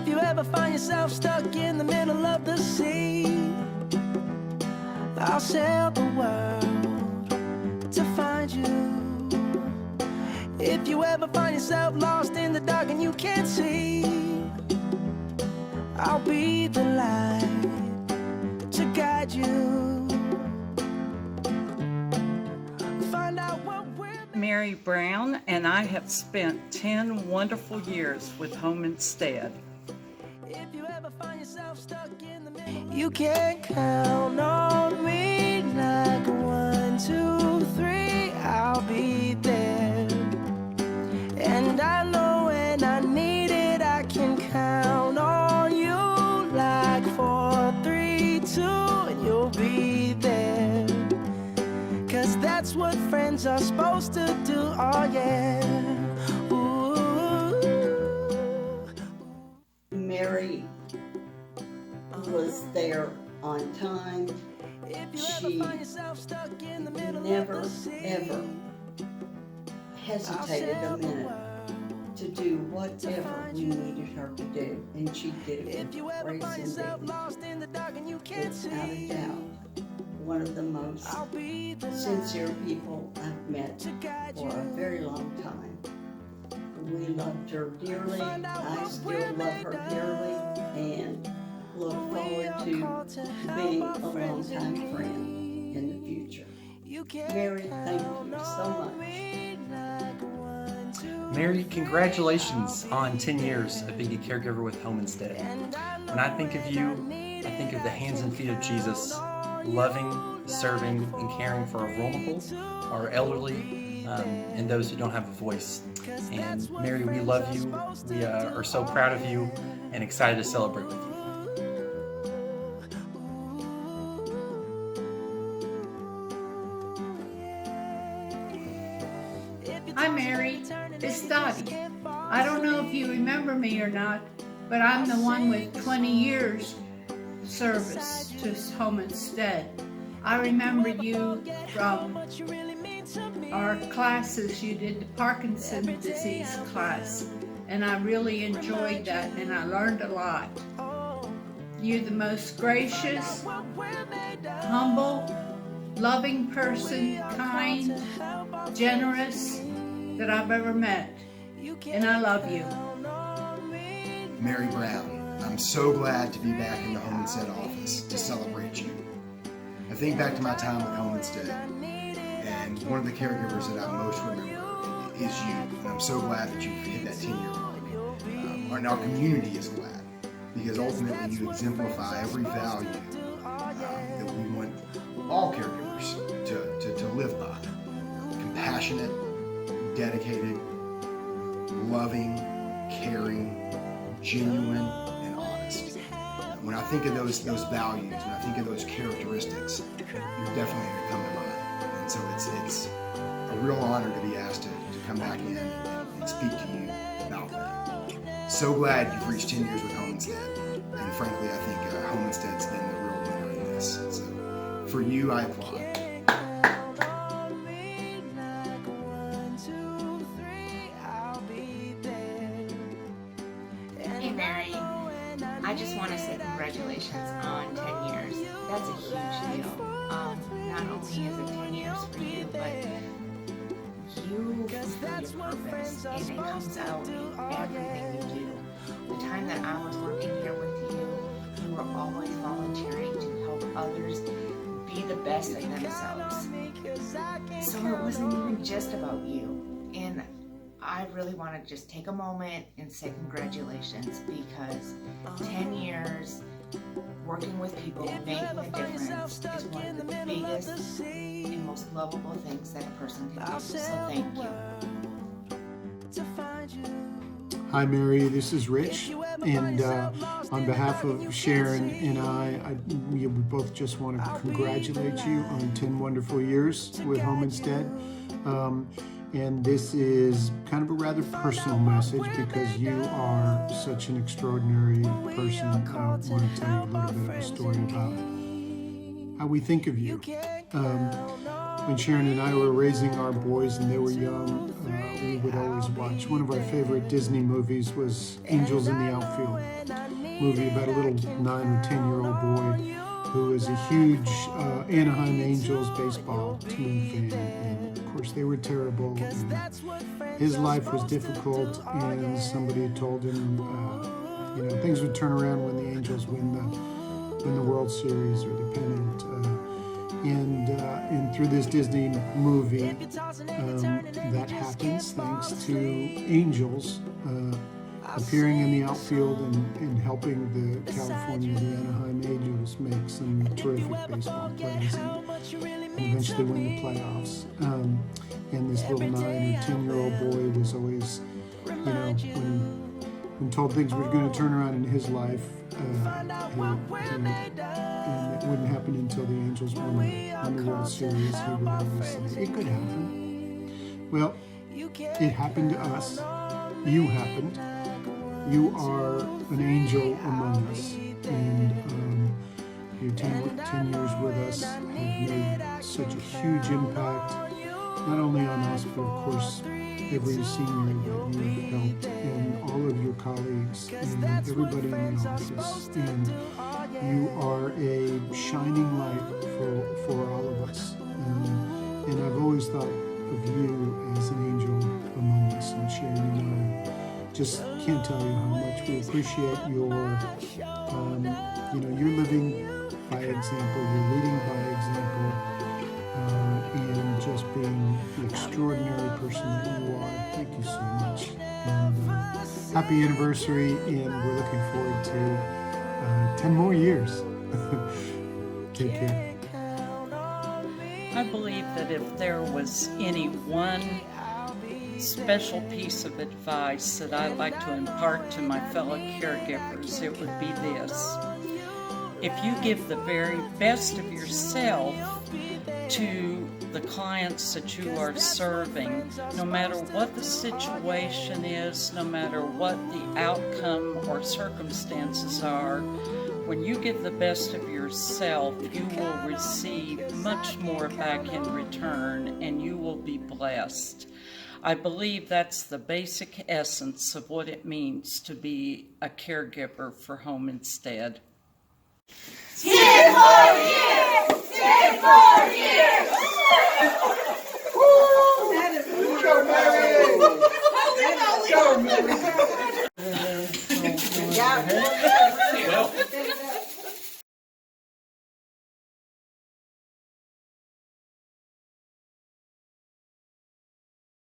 If you ever find yourself stuck in the middle of the sea, I'll sail the world to find you. If you ever find yourself lost in the dark and you can't see, I'll be the light to guide you. Find out what we're Mary Brown, and I have spent 10 wonderful years with Home Instead. If you ever find yourself stuck in the middle, you can count on me like 1, 2, 3, I'll be there. And I know when I need it, I can count on you like 4, 3, 2, and you'll be there. 'Cause that's what friends are supposed to do, oh yeah. Mary was there on time. She never, ever hesitated a minute to do whatever we needed her to do, and she did it with grace and dignity. Without a doubt, one of the most sincere people I've met for a very long time. We loved her dearly. I still love her dearly, and look forward to being a longtime friend in the future. Mary, thank you so much. Mary, congratulations on 10 years of being a caregiver with Home Instead. When I think of you, I think of the hands and feet of Jesus, loving, serving, and caring for our vulnerable, our elderly, and those who don't have a voice. And Mary, we love you. We are so proud of you and excited to celebrate with you. Hi Mary, it's Dottie. I don't know if you remember me or not, but I'm the one with 20 years service to Home Instead. I remember you from our classes. You did the Parkinson's disease class, and I really enjoyed that, and I learned a lot. You're the most gracious, humble, loving person, kind, generous that I've ever met, and I love you. Mary Brown, I'm so glad to be back in the Home Instead office to celebrate you. I think back to my time with Home Instead, and one of the caregivers that I most remember is you, and I'm so glad that you've hit that 10-year mark. And our community is glad, because ultimately you exemplify every value that we want all caregivers to live by. Compassionate, dedicated, loving, caring, genuine, and honest. When I think of those values, when I think of those characteristics, you're definitely going to come to mind. And so it's a real honor to be asked to come back in and speak to you about that. So glad you've reached 10 years with Home Instead. And frankly, I think Home Instead's been the real winner in this. So for you, I applaud. Hey Mary, I just want to say congratulations on 10 years. That's a huge deal. Not only is it 10 years for you, but you fulfill your purpose, and it comes out in everything you do. The time that I was working here with you, you were always volunteering to help others be the best of themselves. So it wasn't even just about you. And I really want to just take a moment and say congratulations, because 10 years working with people, making a difference, is one of the biggest and most lovable things that a person can do. So thank you. Hi Mary, this is Rich, and on behalf of Sharon and we both just want to congratulate you on 10 wonderful years with Home Instead. And this is kind of a rather personal message, because you are such an extraordinary person. I want to tell you a little bit of a story about how we think of you. when Sharon and I were raising our boys and they were young, we would always watch. One of our favorite Disney movies was Angels in the Outfield, movie about a little 9 or 10-year-old boy who is a huge Anaheim Angels baseball team fan. And of course, they were terrible. And his life was difficult, and somebody told him, things would turn around when the Angels win the World Series or the pennant. And through this Disney movie, that happens thanks to angels appearing in the outfield and helping the California, the Anaheim Angels make some terrific baseball plays and eventually win the playoffs. And this little 9 or 10-year-old boy was always, when told things were going to turn around in his life, and it wouldn't happen until the Angels won the World Series, he would always say, it could happen. Well, it happened to us. You happened. You are an angel among us. And your 10 years with us have made such a huge impact, not only on us, but of course, every senior that you've helped, and all of your colleagues, and everybody in the office. And you are a shining light for all of us. And I've always thought of you as an angel among us, and Sharon and I just can't tell you how much we appreciate your, you're living by example, you're leading by example, and just being the extraordinary person that you are. Thank you so much. And happy anniversary, and we're looking forward to 10 more years. Take care. I believe that if there was any one special piece of advice that I'd like to impart to my fellow caregivers, it would be this. If you give the very best of yourself to the clients that you are serving, no matter what the situation is, no matter what the outcome or circumstances are, when you give the best of yourself, you will receive much more back in return, and you will be blessed. I believe that's the basic essence of what it means to be a caregiver for Home Instead. 10 more years! 10 more years!